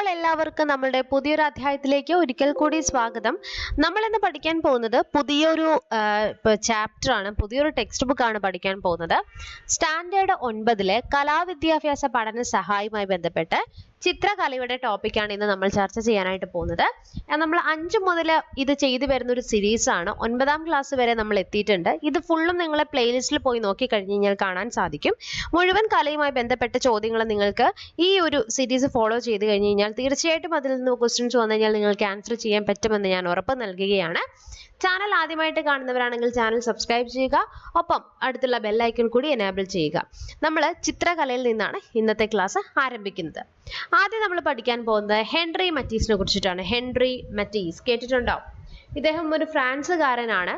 അപ്പോൾ എല്ലാവർക്കും നമ്മുടെ പുതിയൊരു അധ്യായത്തിലേക്ക് ഒരിക്കൽ കൂടി സ്വാഗതം. നമ്മൾ ഇന്ന് പഠിക്കാൻ പോകുന്നത് പുതിയൊരു ചാപ്റ്റർ ആണ്, പുതിയൊരു ടെക്സ്റ്റ് ബുക്ക് ആണ് പഠിക്കാൻ പോകുന്നത്. സ്റ്റാൻഡേർഡ് 9 കലാവിദ്യാഭ്യാസ പഠന സഹായവുമായി ബന്ധപ്പെട്ട് ചിത്രകലയുടെ ടോപ്പിക്കാണ് ഇന്ന് നമ്മൾ ചർച്ച ചെയ്യാനായിട്ട് പോകുന്നത്. നമ്മൾ 5 മുതൽ ഇത് ചെയ്തു വരുന്ന ഒരു സീരീസ് ആണ്. 9ാം ക്ലാസ് വരെ നമ്മൾ എത്തിയിട്ടുണ്ട്. ഇത് ഫുള്ളും നിങ്ങളെ പ്ലേലിസ്റ്റിൽ പോയി നോക്കി കഴിഞ്ഞ് കഴിഞ്ഞാൽ കാണാൻ സാധിക്കും. മുഴുവൻ കലയുമായി ബന്ധപ്പെട്ട ചോദ്യങ്ങൾ നിങ്ങൾക്ക് ഈ ഒരു സീരീസ് ഫോളോ ചെയ്ത് കഴിഞ്ഞ് കഴിഞ്ഞാൽ തീർച്ചയായിട്ടും അതിൽ നിന്ന് ക്വസ്റ്റ്യൻസ് വന്നു കഴിഞ്ഞാൽ നിങ്ങൾക്ക് ആൻസർ ചെയ്യാൻ പറ്റുമെന്ന് ഞാൻ ഉറപ്പ് നൽകുകയാണ്. ചാനൽ ആദ്യമായിട്ട് കാണുന്നവരാണെങ്കിൽ ചാനൽ സബ്സ്ക്രൈബ് ചെയ്യുക, ഒപ്പം അടുത്തുള്ള ബെല്ലൈക്കൺ കൂടി എനേബിൾ ചെയ്യുക. നമ്മൾ ചിത്രകലയിൽ നിന്നാണ് ഇന്നത്തെ ക്ലാസ് ആരംഭിക്കുന്നത്. ആദ്യം നമ്മൾ പഠിക്കാൻ പോകുന്നത് ഹെൻറി മറ്റീസിനെ കുറിച്ചിട്ടാണ്. ഹെൻറി മറ്റീസ് കേട്ടിട്ടുണ്ടോ? ഇദ്ദേഹം ഒരു ഫ്രാൻസുകാരനാണ്.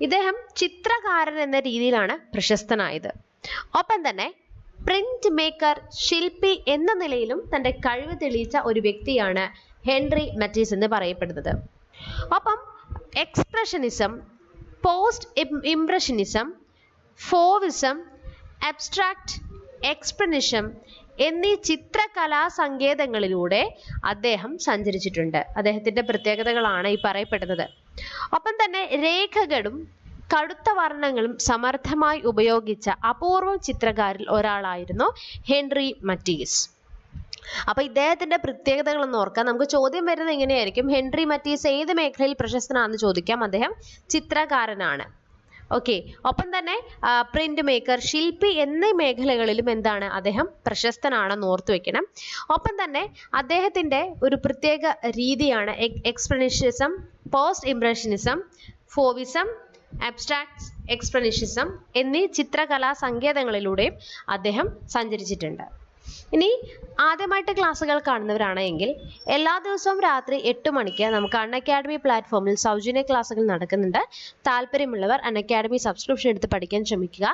ഇദ്ദേഹം ചിത്രകാരൻ എന്ന രീതിയിലാണ് പ്രശസ്തനായത്. ഒപ്പം തന്നെ പ്രിന്റ് മേക്കർ, ശില്പി എന്ന നിലയിലും തന്റെ കഴിവ് തെളിയിച്ച ഒരു വ്യക്തിയാണ് ഹെൻറി മറ്റീസ് എന്ന് പറയപ്പെടുന്നത്. ഒപ്പം expressionism, post impressionism, fauvism, abstract expressionism എന്നീ ചിത്രകലാ സങ്കേതങ്ങളിലൂടെ അദ്ദേഹം സഞ്ചരിച്ചിട്ടുണ്ട്. അദ്ദേഹത്തിന്റെ പ്രത്യേകതകളാണ് ഈ പറയപ്പെടുന്നത്. ഒപ്പം തന്നെ രേഖകളും കടുത്ത വർണ്ണങ്ങളും സമർത്ഥമായി ഉപയോഗിച്ച അപൂർവം ചിത്രകാരിൽ ഒരാളായിരുന്നു ഹെൻറി മറ്റീസ്. അപ്പൊ ഇദ്ദേഹത്തിന്റെ പ്രത്യേകതകൾ ഒന്ന് ഓർക്കാം. നമുക്ക് ചോദ്യം വരുന്നത് എങ്ങനെയായിരിക്കും? ഹെൻറി മറ്റീസ് ഏത് മേഖലയിൽ പ്രശസ്തനാണെന്ന് ചോദിക്കാം. അദ്ദേഹം ചിത്രകാരനാണ്. ഓക്കെ. ഒപ്പം തന്നെ പ്രിന്റ് മേക്കർ, ശില്പി എന്നീ മേഖലകളിലും എന്താണ് അദ്ദേഹം പ്രശസ്തനാണെന്ന് ഓർത്തു വെക്കണം. ഒപ്പം തന്നെ അദ്ദേഹത്തിന്റെ ഒരു പ്രത്യേക രീതിയാണ് expressionism, post impressionism, fauvism, abstract expressionism എന്നീ ചിത്രകലാ സങ്കേതങ്ങളിലൂടെയും അദ്ദേഹം സഞ്ചരിച്ചിട്ടുണ്ട്. ഇനി ആദ്യമായിട്ട് ക്ലാസ്സുകൾ കാണുന്നവരാണെങ്കിൽ എല്ലാ ദിവസവും രാത്രി 8 മണിക്ക് നമുക്ക് അൺഅക്കാഡമി പ്ലാറ്റ്ഫോമിൽ സൗജന്യ ക്ലാസ്സുകൾ നടക്കുന്നുണ്ട്. താല്പര്യമുള്ളവർ അൺഅക്കാഡമി സബ്സ്ക്രിപ്ഷൻ എടുത്ത് പഠിക്കാൻ ശ്രമിക്കുക.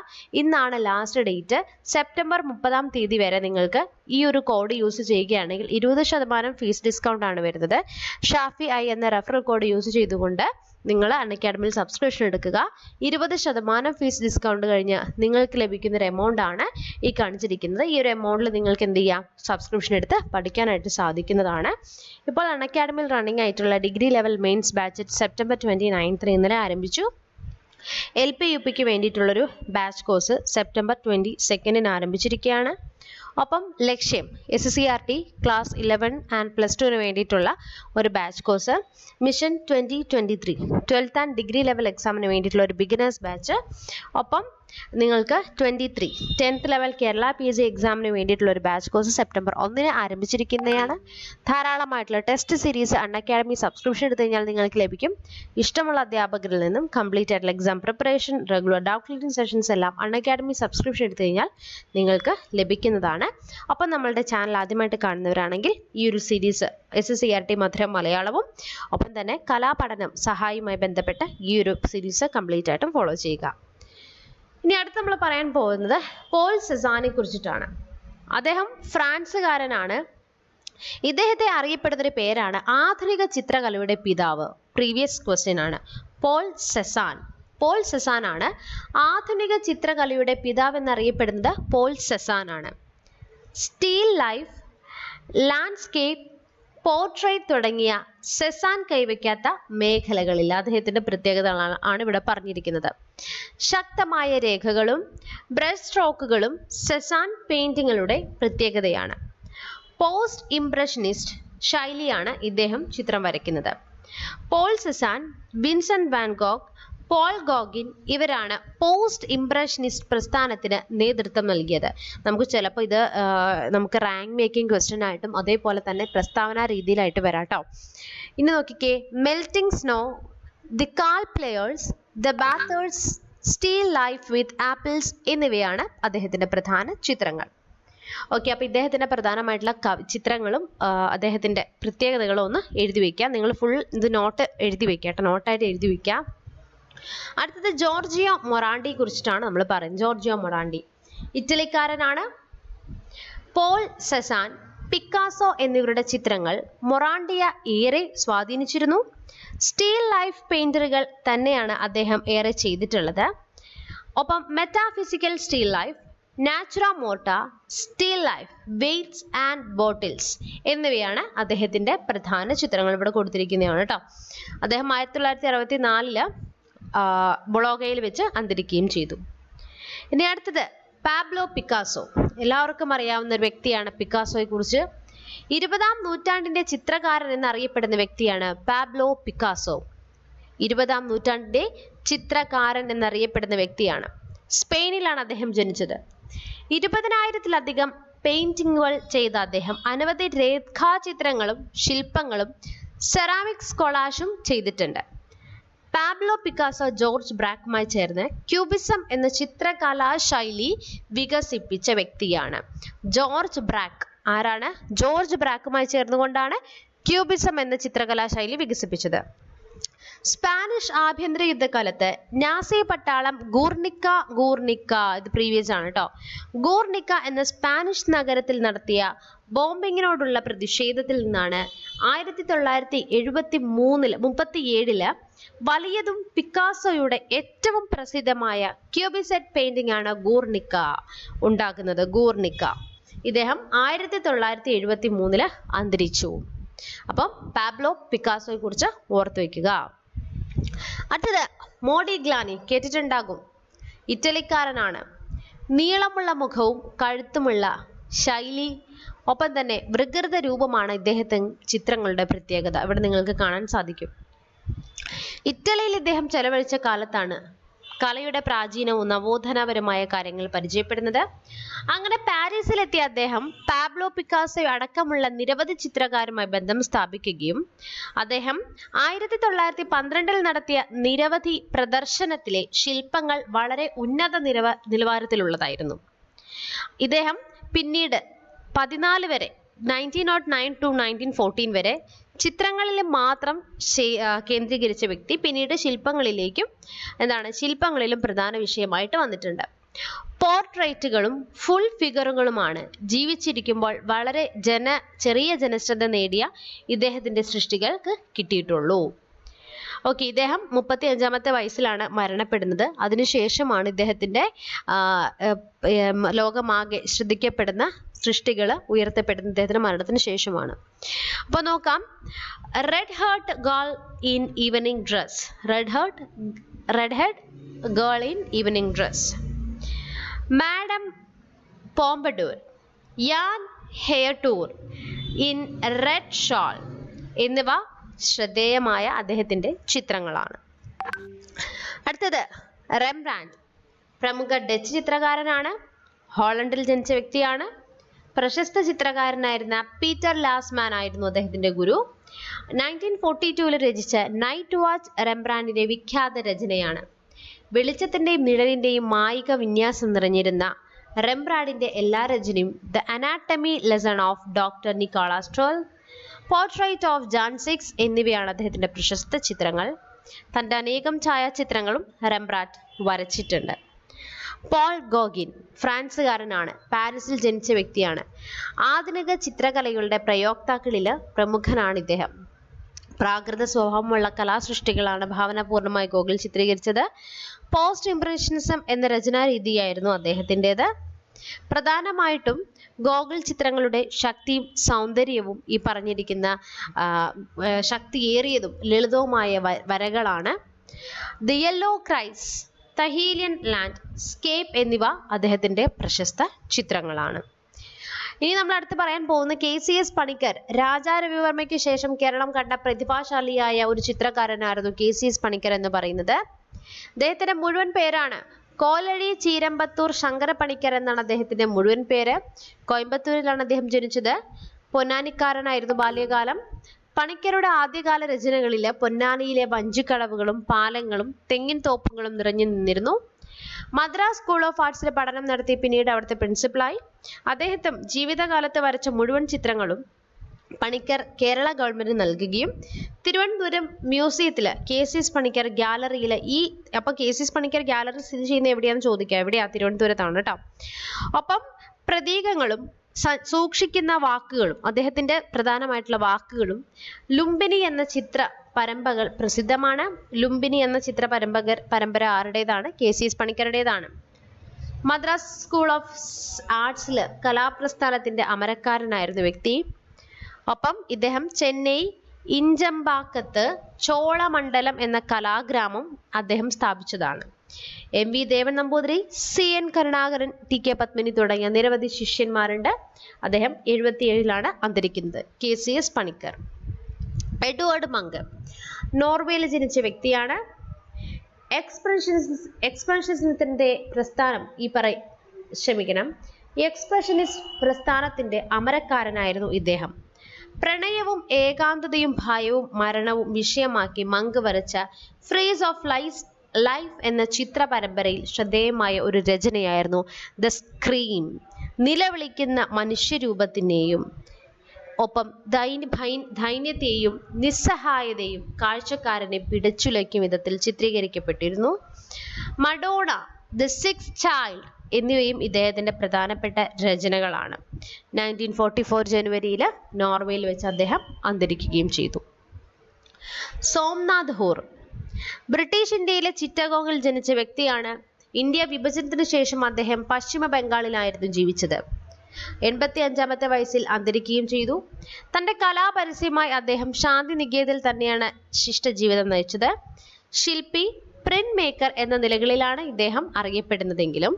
ഇന്നാണ് ലാസ്റ്റ് ഡേറ്റ്. സെപ്റ്റംബർ 30-ാം തീയതി വരെ നിങ്ങൾക്ക് ഈ ഒരു കോഡ് യൂസ് ചെയ്യുകയാണെങ്കിൽ 20% ഫീസ് ഡിസ്കൗണ്ട് ആണ് വരുന്നത്. ഷാഫി ഐ എന്ന റെഫറൽ കോഡ് യൂസ് ചെയ്തുകൊണ്ട് നിങ്ങൾ അൺഅക്കാഡമിയിൽ സബ്സ്ക്രിപ്ഷൻ എടുക്കുക. 20% ഫീസ് ഡിസ്കൗണ്ട് കഴിഞ്ഞ് നിങ്ങൾക്ക് ലഭിക്കുന്ന ഒരു എമൗണ്ട് ആണ് ഈ കാണിച്ചിരിക്കുന്നത്. ഈ ഒരു എമൗണ്ടിൽ നിങ്ങൾക്ക് എന്ത് ചെയ്യാം? സബ്സ്ക്രിപ്ഷൻ എടുത്ത് പഠിക്കാനായിട്ട് സാധിക്കുന്നതാണ്. ഇപ്പോൾ അൺഅക്കാഡമിയിൽ റണ്ണിംഗ് ആയിട്ടുള്ള degree level mains batch September 29 ഇന്നലെ ആരംഭിച്ചു. LP UPക്ക് വേണ്ടിയിട്ടുള്ളൊരു ബാച്ച് കോഴ്സ് സെപ്റ്റംബർ 22 ആരംഭിച്ചിരിക്കുകയാണ്. ഒപ്പം ലക്ഷ്യം SSCRT ക്ലാസ് 11 ആൻഡ് +2 വേണ്ടിയിട്ടുള്ള ഒരു batch course, mission 2023 12th and degree level എക്സാമിന് വേണ്ടിയിട്ടുള്ള ഒരു ബിഗിനേഴ്സ് ബാച്ച്, ഒപ്പം നിങ്ങൾക്ക് 23 10th ലെവൽ കേരള PG എക്സാമിന് വേണ്ടിയിട്ടുള്ള ഒരു ബാച്ച് കോഴ്സ് സെപ്റ്റംബർ 1 ആരംഭിച്ചിരിക്കുന്നതാണ്. ധാരാളമായിട്ടുള്ള ടെസ്റ്റ് സീരീസ് അൺഅക്കാഡമി സബ്സ്ക്രിപ്ഷൻ എടുത്തു കഴിഞ്ഞാൽ നിങ്ങൾക്ക് ലഭിക്കും. ഇഷ്ടമുള്ള അധ്യാപകരിൽ നിന്നും കംപ്ലീറ്റ് ആയിട്ടുള്ള exam preparation, regular doubt clearing sessions എല്ലാം അൺഅക്കാഡമി സബ്സ്ക്രിപ്ഷൻ എടുത്തു കഴിഞ്ഞാൽ നിങ്ങൾക്ക് ലഭിക്കുന്നതാണ്. അപ്പം നമ്മളുടെ ചാനൽ ആദ്യമായിട്ട് കാണുന്നവരാണെങ്കിൽ ഈ ഒരു സീരീസ് SSCRT മധുരം മലയാളവും ഒപ്പം തന്നെ കലാപഠനം സഹായവുമായി ബന്ധപ്പെട്ട ഈ ഒരു സീരീസ് കംപ്ലീറ്റ് ആയിട്ടും ഫോളോ ചെയ്യുക. ഇനി അടുത്ത് നമ്മൾ പറയാൻ പോകുന്നത് പോൾ സെസാനെ കുറിച്ചിട്ടാണ്. അദ്ദേഹം ഫ്രാൻസുകാരനാണ്. ഇദ്ദേഹത്തെ അറിയപ്പെടുന്നൊരു പേരാണ് ആധുനിക ചിത്രകലയുടെ പിതാവ്. പ്രീവിയസ് ക്വസ്റ്റ്യൻ ആണ്. Paul Cezanne. പോൾ സെസാൻ ആണ് ആധുനിക ചിത്രകലയുടെ പിതാവ് എന്നറിയപ്പെടുന്നത്. പോൾ സെസാൻ ആണ്. സ്റ്റിൽ ലൈഫ്, ലാൻഡ്സ്കേപ്പ്, പോർട്രേറ്റ് തുടങ്ങിയ സെസാൻ കൈവയ്ക്കാത്ത മേഖലകളിൽ അദ്ദേഹത്തിന്റെ പ്രത്യേകതകളാണ് ഇവിടെ പറഞ്ഞിരിക്കുന്നത്. ശക്തമായ രേഖകളും ബ്രഷ് സ്ട്രോക്കുകളും സെസാൻ പെയിന്റിങ്ങുകളുടെ പ്രത്യേകതയാണ്. പോസ്റ്റ് ഇംപ്രഷനിസ്റ്റ് ശൈലിയാണ് ഇദ്ദേഹം ചിത്രം വരയ്ക്കുന്നത്. Paul Cezanne, Vincent van Gogh, Paul Gauguin ഇവരാണ് പോസ്റ്റ് ഇംപ്രഷനിസ്റ്റ് പ്രസ്ഥാനത്തിന് നേതൃത്വം നൽകിയത്. നമുക്ക് ചിലപ്പോൾ ഇത് നമുക്ക് റാങ്ക് മേക്കിംഗ് ക്വസ്റ്റ്യൻ ആയിട്ടും അതേപോലെ തന്നെ പ്രസ്താവന രീതിയിലായിട്ട് വരാട്ടോ. ഇനി നോക്കിക്കേ, melting snow, the card players, the bathers, still life with apples എന്നിവയാണ് അദ്ദേഹത്തിന്റെ പ്രധാന ചിത്രങ്ങൾ. ഓക്കെ. അപ്പോൾ ഇദ്ദേഹത്തിന്റെ പ്രധാനമായിട്ടുള്ള ചിത്രങ്ങളും അദ്ദേഹത്തിന്റെ പ്രത്യേകതകളും ഒന്ന് എഴുതി വയ്ക്കുക. നിങ്ങൾ ഫുൾ ഇത് നോട്ട് എഴുതി വയ്ക്കുക കേട്ടോ, നോട്ടായിട്ട് എഴുതി വയ്ക്കുക. അടുത്തത് ജോർജിയോ മൊറാണ്ടിയെ കുറിച്ചിട്ടാണ് നമ്മൾ പറയുന്നത്. ജോർജിയോ മൊറാണ്ടി ഇറ്റലിക്കാരനാണ്. പോൾ സെസാൻ, പിക്കാസോ എന്നിവരുടെ ചിത്രങ്ങൾ മൊറാണ്ടിയെ ഏറെ സ്വാധീനിച്ചിരുന്നു. സ്റ്റീൽ ലൈഫ് പെയിന്ററുകൾ തന്നെയാണ് അദ്ദേഹം ഏറെ ചെയ്തിട്ടുള്ളത്. ഒപ്പം മെറ്റാഫിസിക്കൽ സ്റ്റീൽ ലൈഫ്, നാച്ചുറ മോർട്ട, still life, weights and bottles എന്നിവയാണ് അദ്ദേഹത്തിന്റെ പ്രധാന ചിത്രങ്ങൾ. ഇവിടെ കൊടുത്തിരിക്കുന്നതാണ് കേട്ടോ. അദ്ദേഹം 1964 ബൊളോഗയിൽ വെച്ച് അന്തരിക്കുകയും ചെയ്തു. ഇനി അടുത്തത് പാബ്ലോ പിക്കാസോ. എല്ലാവർക്കും അറിയാവുന്ന ഒരു വ്യക്തിയാണ് പിക്കാസോയെ കുറിച്ച്. 20-ാം നൂറ്റാണ്ടിന്റെ ചിത്രകാരൻ എന്നറിയപ്പെടുന്ന വ്യക്തിയാണ് പാബ്ലോ പിക്കാസോ. 20-ാം നൂറ്റാണ്ടിന്റെ ചിത്രകാരൻ എന്നറിയപ്പെടുന്ന വ്യക്തിയാണ്. സ്പെയിനിലാണ് അദ്ദേഹം ജനിച്ചത്. 20,000-ത്തിലധികം പെയിന്റിങ്ങുകൾ ചെയ്ത അദ്ദേഹം അനവധി രേഖാചിത്രങ്ങളും ശില്പങ്ങളും സെറാമിക്സ് കൊളാഷും ചെയ്തിട്ടുണ്ട്. പാബ്ലോ പിക്കാസോ ജോർജ് ബ്രാക്കുമായി ചേർന്ന് ക്യൂബിസം എന്ന ചിത്രകലാ ശൈലി വികസിപ്പിച്ച വ്യക്തിയാണ്. ജോർജ് ബ്രാക്ക് ആരാണ്? ജോർജ് ബ്രാക്കുമായി ചേർന്നുകൊണ്ടാണ് ക്യൂബിസം എന്ന ചിത്രകലാ ശൈലി വികസിപ്പിച്ചത്. സ്പാനിഷ് ആഭ്യന്തര യുദ്ധകാലത്ത് നാസി പട്ടാളം ഗൂർണിക്ക ഇത് പ്രീവിയസ് ആണ് കേട്ടോ. ഗൂർണിക്ക എന്ന സ്പാനിഷ് നഗരത്തിൽ നടത്തിയ ബോംബിങ്ങിനോടുള്ള പ്രതിഷേധത്തിൽ നിന്നാണ് 1937 വലിയതും പിക്കാസോയുടെ ഏറ്റവും പ്രസിദ്ധമായ ക്യൂബിസെറ്റ് പെയിന്റിംഗ് ആണ് ഗൂർണിക്ക ഉണ്ടാക്കുന്നത്. ഗൂർണിക്ക ഇദ്ദേഹം 1973 അന്തരിച്ചു. അപ്പം പാബ്ലോ പിക്കാസോയെ കുറിച്ച് ഓർത്തു വെക്കുക. അടുത്തത് മോഡിഗ്ലാനി, കേട്ടിട്ടുണ്ടാകും. ഇറ്റലിക്കാരനാണ്. നീളമുള്ള മുഖവും കഴുത്തുമുള്ള ശൈലി ഒപ്പം തന്നെ വികൃത രൂപമാണ് ഇദ്ദേഹത്തിന്റെ ചിത്രങ്ങളുടെ പ്രത്യേകത. ഇവിടെ നിങ്ങൾക്ക് കാണാൻ സാധിക്കും. ഇറ്റലിയിൽ ഇദ്ദേഹം ചെലവഴിച്ച കാലത്താണ് കലയുടെ പ്രാചീനവും നവോത്ഥാനപരമായ കാര്യങ്ങൾ പരിചയപ്പെടുന്നത്. അങ്ങനെ പാരീസിലെത്തിയ അദ്ദേഹം പാബ്ലോ പിക്കാസോ അടക്കമുള്ള നിരവധി ചിത്രകാരുമായി ബന്ധം സ്ഥാപിക്കുകയും അദ്ദേഹം 1912 നടത്തിയ നിരവധി പ്രദർശനത്തിലെ ശില്പങ്ങൾ വളരെ ഉന്നത നിലവാരത്തിലുള്ളതായിരുന്നു. ഇദ്ദേഹം പിന്നീട് 1909 to 1914 വരെ ചിത്രങ്ങളിൽ മാത്രം കേന്ദ്രീകരിച്ച വ്യക്തി പിന്നീട് ശില്പങ്ങളിലും പ്രധാന വിഷയമായിട്ട് വന്നിട്ടുണ്ട്. പോർട്രേറ്റുകളും ഫുൾ ഫിഗറുകളുമാണ് ജീവിച്ചിരിക്കുമ്പോൾ വളരെ ചെറിയ ജനശ്രദ്ധ നേടിയ ഇദ്ദേഹത്തിന്റെ സൃഷ്ടികൾക്ക് കിട്ടിയിട്ടുള്ളൂ. ഓക്കെ, ഇദ്ദേഹം 35-ാമത്തെ വയസ്സിലാണ് മരണപ്പെടുന്നത്. അതിനുശേഷമാണ് ഇദ്ദേഹത്തിന്റെ ലോകമാകെ ശ്രദ്ധിക്കപ്പെടുന്ന സൃഷ്ടികൾ ഉയർത്തപ്പെടുന്ന ഇദ്ദേഹത്തിന്റെ മരണത്തിന് ശേഷമാണ്. അപ്പോൾ നോക്കാം. Red hurt girl in evening dress. Red head girl in evening dress. Madam Pompadour, Jeanne Hebuterne in red shawl എന്നിവ ശ്രദ്ധേയമായ അദ്ദേഹത്തിന്റെ ചിത്രങ്ങളാണ്. അടുത്തത് റെംബ്രാൻഡ്, പ്രമുഖ ഡച്ച് ചിത്രകാരനാണ്. ഹോളണ്ടിൽ ജനിച്ച വ്യക്തിയാണ്. പ്രശസ്ത ചിത്രകാരനായിരുന്ന പീറ്റർ ലാസ്മാൻ ആയിരുന്നു അദ്ദേഹത്തിന്റെ ഗുരു. 1942 രചിച്ച നൈറ്റ് വാച്ച് റെംബ്രാൻഡിന്റെ വിഖ്യാത രചനയാണ്. വെളിച്ചത്തിന്റെയും നിഴലിന്റെയും മായിക വിന്യാസം നിറഞ്ഞിരുന്ന റെംബ്രാൻഡിന്റെ എല്ലാ രചനയും the anatomy lesson of doctor Nicholas Tulp, portrait of Trix എന്നിവയാണ് അദ്ദേഹത്തിന്റെ പ്രശസ്ത ചിത്രങ്ങൾ. തന്റെ അനേകം ഛായാചിത്രങ്ങളും റെംബ്രാൻഡ് വരച്ചിട്ടുണ്ട്. പോൾ ഗോഗിൻ ഫ്രാൻസുകാരനാണ്. പാരീസിൽ ജനിച്ച വ്യക്തിയാണ്. ആധുനിക ചിത്രകലകളുടെ പ്രയോക്താക്കളിൽ പ്രമുഖനാണ് ഇദ്ദേഹം. പ്രാകൃത സ്വഭാവമുള്ള കലാസൃഷ്ടികളാണ് ഭാവനാപൂർണമായി ഗോഗിൽ ചിത്രീകരിച്ചത്. പോസ്റ്റ് ഇംപ്രഷനിസം എന്ന രചനാരീതിയായിരുന്നു അദ്ദേഹത്തിൻ്റെത്. പ്രധാനമായിട്ടും ഗോഗിൾ ചിത്രങ്ങളുടെ ശക്തിയും സൗന്ദര്യവും ഈ പറഞ്ഞിരിക്കുന്ന ശക്തിയേറിയതും ലളിതവുമായ വരകളാണ്. The yellow Christ, Tahitian landscape എന്നിവ അദ്ദേഹത്തിന്റെ പ്രശസ്ത ചിത്രങ്ങളാണ്. ഇനി നമ്മൾ അടുത്ത് പറയാൻ പോകുന്ന KCS പണിക്കർ. രാജാ രവിവർമ്മയ്ക്ക് ശേഷം കേരളം കണ്ട പ്രതിഭാശാലിയായ ഒരു ചിത്രകാരനായിരുന്നു KCS പണിക്കർ എന്ന് പറയുന്നത്. അദ്ദേഹത്തിന്റെ മുഴുവൻ പേരാണ് കോലഴി ചീരമ്പത്തൂർ ശങ്കര പണിക്കർ എന്നാണ് അദ്ദേഹത്തിന്റെ മുഴുവൻ പേര്. കോയമ്പത്തൂരിലാണ് അദ്ദേഹം ജനിച്ചത്. പൊന്നാനിക്കാരനായിരുന്നു ബാല്യകാലം. പണിക്കരുടെ ആദ്യകാല രചനകളിൽ പൊന്നാനിയിലെ വഞ്ചിക്കളവുകളും പാലങ്ങളും തെങ്ങിൻ തോപ്പുകളും നിറഞ്ഞു നിന്നിരുന്നു. മദ്രാസ് സ്കൂൾ ഓഫ് ആർട്സിൽ പഠനം നടത്തി പിന്നീട് അവിടുത്തെ പ്രിൻസിപ്പലായി. അദ്ദേഹത്തെ ജീവിതകാലത്ത് വരച്ച മുഴുവൻ ചിത്രങ്ങളും പണിക്കർ കേരള ഗവൺമെന്റിന് നൽകുകയും തിരുവനന്തപുരം മ്യൂസിയത്തിൽ KCS പണിക്കർ ഗാലറിയിൽ അപ്പം KCS പണിക്കർ ഗാലറി സ്ഥിതി ചെയ്യുന്ന എവിടെയാണെന്ന് ചോദിക്കുക. എവിടെയാ? തിരുവനന്തപുരത്താണ് കേട്ടോ. ഒപ്പം പ്രതീകങ്ങളും സൂക്ഷിക്കുന്ന വാക്കുകളും അദ്ദേഹത്തിന്റെ പ്രധാനമായിട്ടുള്ള വാക്കുകളും ലുംബിനി എന്ന ചിത്ര പരമ്പകൾ പ്രസിദ്ധമാണ്. ലുംബിനി എന്ന ചിത്ര പരമ്പര ആരുടേതാണ്? KCS പണിക്കരുടേതാണ്. മദ്രാസ് സ്കൂൾ ഓഫ് ആർട്സിൽ കലാപ്രസ്ഥാനത്തിന്റെ അമരക്കാരനായിരുന്നു വ്യക്തി. ഒപ്പം ഇദ്ദേഹം ചെന്നൈ ഇഞ്ചമ്പാക്കത്ത് ചോളമണ്ഡലം എന്ന കലാഗ്രാമം അദ്ദേഹം സ്ഥാപിച്ചതാണ്. M V Devan Namboothiri, C N Karunakaran, T K Padmini തുടങ്ങിയ നിരവധി ശിഷ്യന്മാരുണ്ട്. അദ്ദേഹം 77 അന്തരിക്കുന്നത്. K C S Panicker. Edvard Munch നോർവേയിൽ ജനിച്ച വ്യക്തിയാണ്. എക്സ്പ്രഷനിസത്തിന്റെ പ്രസ്ഥാനം എക്സ്പ്രഷനിസ്റ്റ് പ്രസ്ഥാനത്തിന്റെ അമരക്കാരനായിരുന്നു ഇദ്ദേഹം. പ്രണയവും ഏകാന്തതയും ഭയവും മരണവും വിഷയമാക്കി മങ്ക് വരച്ച ഫ്രേസ് ഓഫ് ലൈഫ് എന്ന ചിത്ര പരമ്പരയിൽ ശ്രദ്ധേയമായ ഒരു രചനയായിരുന്നു ദ സ്ക്രീം. നിലവിളിക്കുന്ന മനുഷ്യരൂപത്തിനെയും ഒപ്പം ദൈന്യത്തെയും നിസ്സഹായതയും കാഴ്ചക്കാരനെ പിടിച്ചുലയ്ക്കും വിധത്തിൽ ചിത്രീകരിക്കപ്പെട്ടിരുന്നു. മഡോണ, ദ സിക്സ് ചൈൽഡ് എന്നിവയും ഇദ്ദേഹത്തിന്റെ പ്രധാനപ്പെട്ട രചനകളാണ്. 1944 ജനുവരിയിൽ നോർവേയിൽ വെച്ച് അദ്ദേഹം അന്തരിക്കുകയും ചെയ്തു. സോംനാഥ് ഹൂർ ബ്രിട്ടീഷ് ഇന്ത്യയിലെ ചിറ്റഗോങ്ങിൽ ജനിച്ച വ്യക്തിയാണ്. ഇന്ത്യ വിഭജനത്തിനു ശേഷം അദ്ദേഹം പശ്ചിമ ബംഗാളിലായിരുന്നു ജീവിച്ചത്. 85-ാമത്തെ വയസ്സിൽ അന്തരിക്കുകയും ചെയ്തു. തന്റെ കലാപരസ്യമായി അദ്ദേഹം ശാന്തി നികേതനിൽ തന്നെയാണ് ശിഷ്ടജീവിതം നയിച്ചത്. ശില്പി, പ്രിന്റ് മേക്കർ എന്ന നിലകളിലാണ് ഇദ്ദേഹം അറിയപ്പെടുന്നതെങ്കിലും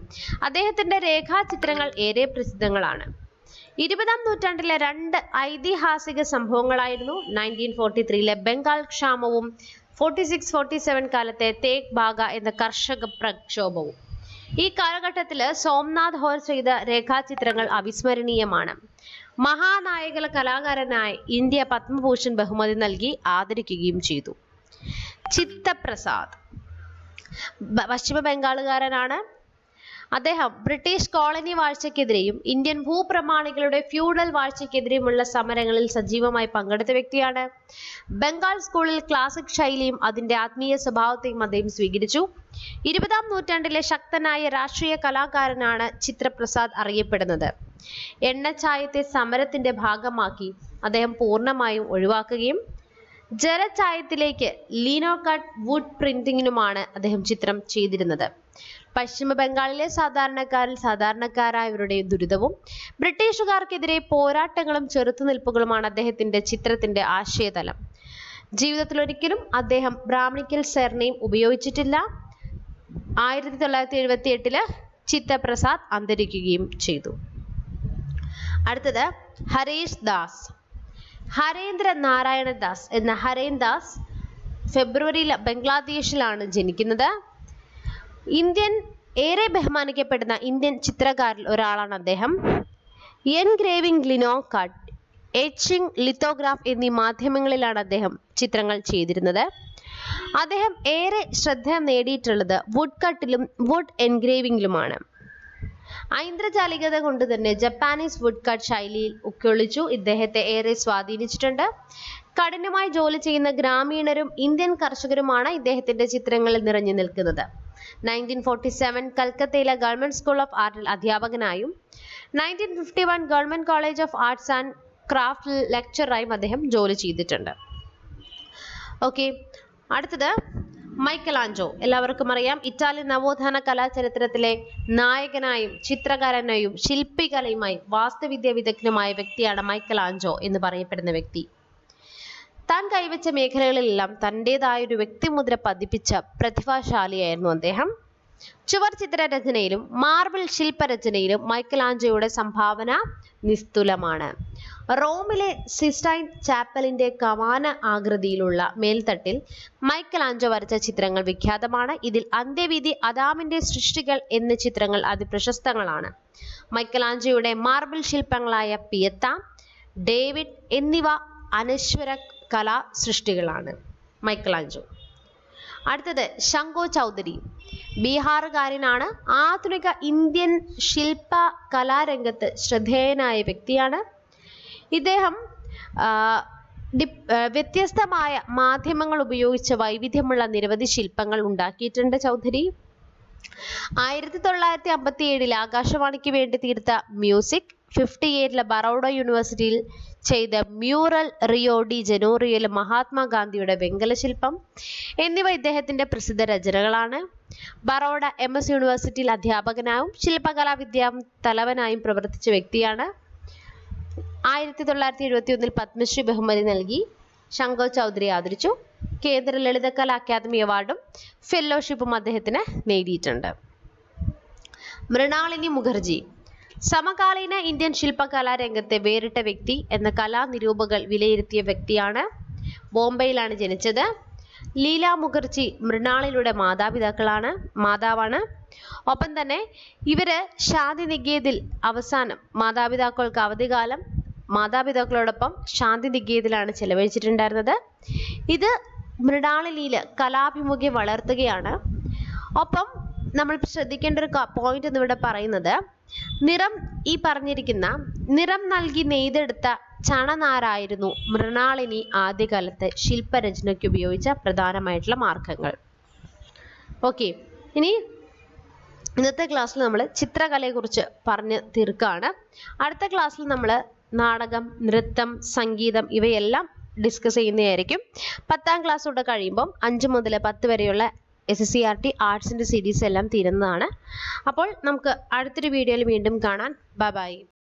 അദ്ദേഹത്തിന്റെ രേഖാചിത്രങ്ങൾ ഏറെ പ്രസിദ്ധങ്ങളാണ്. 20-ാം നൂറ്റാണ്ടിലെ 2 ഐതിഹാസിക സംഭവങ്ങളായിരുന്നു 1943-ലെ ബംഗാൾ ക്ഷാമവും 46-47 കാലത്തെ തേക്ക് ബാഗ എന്ന കർഷക പ്രക്ഷോഭവും. ഈ കാലഘട്ടത്തിൽ സോംനാഥ് ഹോർ ചെയ്ത രേഖാചിത്രങ്ങൾ അവിസ്മരണീയമാണ്. മഹാനായക കലാകാരനായി ഇന്ത്യ പത്മഭൂഷൺ ബഹുമതി നൽകി ആദരിക്കുകയും ചെയ്തു. ചിത്തപ്രസാദ് പശ്ചിമ ബംഗാളുകാരനാണ്. അദ്ദേഹം ബ്രിട്ടീഷ് കോളനി വാഴ്ചയ്ക്കെതിരെയും ഇന്ത്യൻ ഭൂപ്രമാണികളുടെ ഫ്യൂഡൽ വാഴ്ചയ്ക്കെതിരെയുമുള്ള സമരങ്ങളിൽ സജീവമായി പങ്കെടുത്ത വ്യക്തിയാണ്. ബംഗാൾ സ്കൂളിൽ ക്ലാസിക് ശൈലിയും അതിന്റെ ആത്മീയ സ്വഭാവത്തെയും അദ്ദേഹം സ്വീകരിച്ചു. 20-ാം നൂറ്റാണ്ടിലെ ശക്തനായ രാഷ്ട്രീയ കലാകാരനാണ് ചിത്രപ്രസാദ് അറിയപ്പെടുന്നത്. എണ്ണച്ചായത്തെ സമരത്തിന്റെ ഭാഗമാക്കി അദ്ദേഹം പൂർണ്ണമായും ഒഴിവാക്കുകയും ജലച്ചായത്തിലേക്ക് ലീനോ കട്ട് വുഡ് പ്രിന്റിങ്ങിനുമാണ് അദ്ദേഹം ചിത്രം ചെയ്തിരുന്നത്. പശ്ചിമ ബംഗാളിലെ സാധാരണക്കാരായവരുടെ ദുരിതവും ബ്രിട്ടീഷുകാർക്കെതിരെ പോരാട്ടങ്ങളും ചെറുത്തുനിൽപ്പുകളുമാണ് അദ്ദേഹത്തിന്റെ ചിത്രത്തിന്റെ ആശയതലം. ജീവിതത്തിൽ ഒരിക്കലും അദ്ദേഹം ബ്രാഹ്മണിക്കൽ സർനെയിം ഉപയോഗിച്ചിട്ടില്ല. 1978 ചിത്തപ്രസാദ് അന്തരിക്കുകയും ചെയ്തു. അടുത്തത് ഹരീഷ് ദാസ്. ഹരേന്ദ്ര നാരായണ ദാസ് എന്ന ഹരേൻ ദാസ് ഫെബ്രുവരിയിൽ ബംഗ്ലാദേശിലാണ് ജനിക്കുന്നത്. ഏറെ ബഹുമാനിക്കപ്പെടുന്ന ഇന്ത്യൻ ചിത്രകാരിൽ ഒരാളാണ് അദ്ദേഹം. Engraving, Lino cut, etching, lithograph എന്നീ മാധ്യമങ്ങളിലാണ് അദ്ദേഹം ചിത്രങ്ങൾ ചെയ്തിരുന്നത്. അദ്ദേഹം ഏറെ ശ്രദ്ധ നേടിയിട്ടുള്ളത് വുഡ് കട്ടിലും വുഡ് എൻഗ്രേവിംഗിലുമാണ്. ഐന്ദ്രജാലികത കൊണ്ട് തന്നെ ജപ്പാനീസ് വുഡ് കട്ട് ശൈലിയിൽ ഉൾക്കൊള്ളിച്ചു ഇദ്ദേഹത്തെ ഏറെ സ്വാധീനിച്ചിട്ടുണ്ട്. കഠിനമായി ജോലി ചെയ്യുന്ന ഗ്രാമീണരും ഇന്ത്യൻ കർഷകരുമാണ് ഇദ്ദേഹത്തിന്റെ ചിത്രങ്ങളിൽ നിറഞ്ഞു നിൽക്കുന്നത്. 1947 കൽക്കത്തയിലെ ഗവൺമെന്റ് സ്കൂൾ ഓഫ് ആർട്ടിൽ അധ്യാപകനായും 1951 government college of arts and craft ലെക്ചറായും അദ്ദേഹം ജോലി ചെയ്തിട്ടുണ്ട്. ഓക്കെ, അടുത്തത് മൈക്കലാഞ്ചോ. എല്ലാവർക്കും അറിയാം, ഇറ്റാലിയൻ നവോത്ഥാന കലാചരിത്രത്തിലെ നായകനായും ചിത്രകാരനായും ശില്പികലയുമായി വാസ്തുവിദ്യ വിദഗ്ധനുമായ വ്യക്തിയാണ് മൈക്കലാഞ്ചോ എന്ന് പറയപ്പെടുന്ന വ്യക്തി. താൻ കൈവച്ച മേഖലകളിലെല്ലാം തൻ്റെതായൊരു വ്യക്തിമുദ്ര പതിപ്പിച്ച പ്രതിഭാശാലിയായിരുന്നു അദ്ദേഹം. ചുവർ ചിത്രരചനയിലും മാർബിൾ ശില്പരചനയിലും മൈക്കലാഞ്ചോയുടെ സംഭാവന നിസ്തുലമാണ്. റോമിലെ സിസ്റ്റൈൻ ചാപ്പലിന്റെ കമാന ആകൃതിയിലുള്ള മേൽത്തട്ടിൽ മൈക്കലാഞ്ചോ വരച്ച ചിത്രങ്ങൾ വിഖ്യാതമാണ്. ഇതിൽ അന്ത്യവിധി, അദാമിന്റെ സൃഷ്ടികൾ എന്നീ ചിത്രങ്ങൾ അതിപ്രശസ്തങ്ങളാണ്. മൈക്കലാഞ്ചോയുടെ മാർബിൾ ശില്പങ്ങളായ പിയത്ത, ഡേവിഡ് എന്നിവ അനശ്വര കലാ സൃഷ്ടികളാണ്. മൈക്കലാഞ്ചോ. അടുത്തത് ശങ്കോ ചൗധരി. ബീഹാറുകാരനാണ്. ആധുനിക ഇന്ത്യൻ ശില്പ കലാരംഗത്ത് ശ്രദ്ധേയനായ വ്യക്തിയാണ്. ഇദ്ദേഹം വ്യത്യസ്തമായ മാധ്യമങ്ങൾ ഉപയോഗിച്ച് വൈവിധ്യമുള്ള നിരവധി ശില്പങ്ങൾ ഉണ്ടാക്കിയിട്ടുണ്ട്. ചൗധരി 1957 ആകാശവാണിക്ക് വേണ്ടി തീർത്ത മ്യൂസിക് 58 ബറോഡ യൂണിവേഴ്സിറ്റിയിൽ ചെയ്ത മ്യൂറൽ റിയോ ഡി ജനോറിയോയിലെ മഹാത്മാഗാന്ധിയുടെ വെങ്കല ശില്പം എന്നിവ ഇദ്ദേഹത്തിന്റെ പ്രസിദ്ധ രചനകളാണ്. ബറോഡ MS യൂണിവേഴ്സിറ്റിയിൽ അധ്യാപകനായും ശില്പകലാ വിദ്യാ തലവനായും പ്രവർത്തിച്ച വ്യക്തിയാണ്. 1971 പത്മശ്രീ ബഹുമതി നൽകി ശങ്കർ ചൗധരി ആദരിച്ചു. കേന്ദ്ര ലളിതകലാ അക്കാദമി അവാർഡും ഫെലോഷിപ്പും അദ്ദേഹത്തിന് നേടിയിട്ടുണ്ട്. മൃണാളിനി മുഖർജി സമകാലീന ഇന്ത്യൻ ശില്പകലാ രംഗത്തെ വേറിട്ട വ്യക്തി എന്ന കലാനിരൂപകൾ വിലയിരുത്തിയ വ്യക്തിയാണ്. ബോംബെയിലാണ് ജനിച്ചത്. ലീല മുഖർജി മൃണാളിനിയുടെ മാതാവാണ്. ഒപ്പം തന്നെ ഇവര് ശാന്തിനികേതനിൽ അവസാനം മാതാപിതാക്കൾക്ക് അവധിക്കാലം മാതാപിതാക്കളോടൊപ്പം ശാന്തിനികേതനിലാണ് ചെലവഴിച്ചിട്ടുണ്ടായിരുന്നത്. ഇത് മൃണാളിനിയിൽ കലാഭിമുഖ്യം വളർത്തുകയാണ്. ഒപ്പം നമ്മൾ ശ്രദ്ധിക്കേണ്ട ഒരു പോയിന്റ് എന്നിവിടെ പറയുന്നത് ഈ പറഞ്ഞിരിക്കുന്ന നിറം നൽകി നെയ്തെടുത്ത ചണനാരായിരുന്നു മൃണാളിനി ആദ്യകാലത്ത് ശില്പരചനയ്ക്ക് ഉപയോഗിച്ച പ്രധാനമായിട്ടുള്ള മാർഗങ്ങൾ. ഓക്കെ, ഇനി ഇന്നത്തെ ക്ലാസ്സിൽ നമ്മൾ ചിത്രകലയെക്കുറിച്ച് പറഞ്ഞു തീർക്കുകയാണ്. അടുത്ത ക്ലാസ്സിൽ നമ്മൾ നാടകം, നൃത്തം, സംഗീതം ഇവയെല്ലാം ഡിസ്കസ് ചെയ്യുന്നതായിരിക്കും. 10ാം ക്ലാസ് തൊട്ട് കഴിയുമ്പം 5 മുതൽ 10 വരെയുള്ള SSCRT ആർട്സിൻ്റെ സീരീസ് എല്ലാം തീരുന്നതാണ്. അപ്പോൾ നമുക്ക് അടുത്തൊരു വീഡിയോയിൽ വീണ്ടും കാണാം. Bye bye.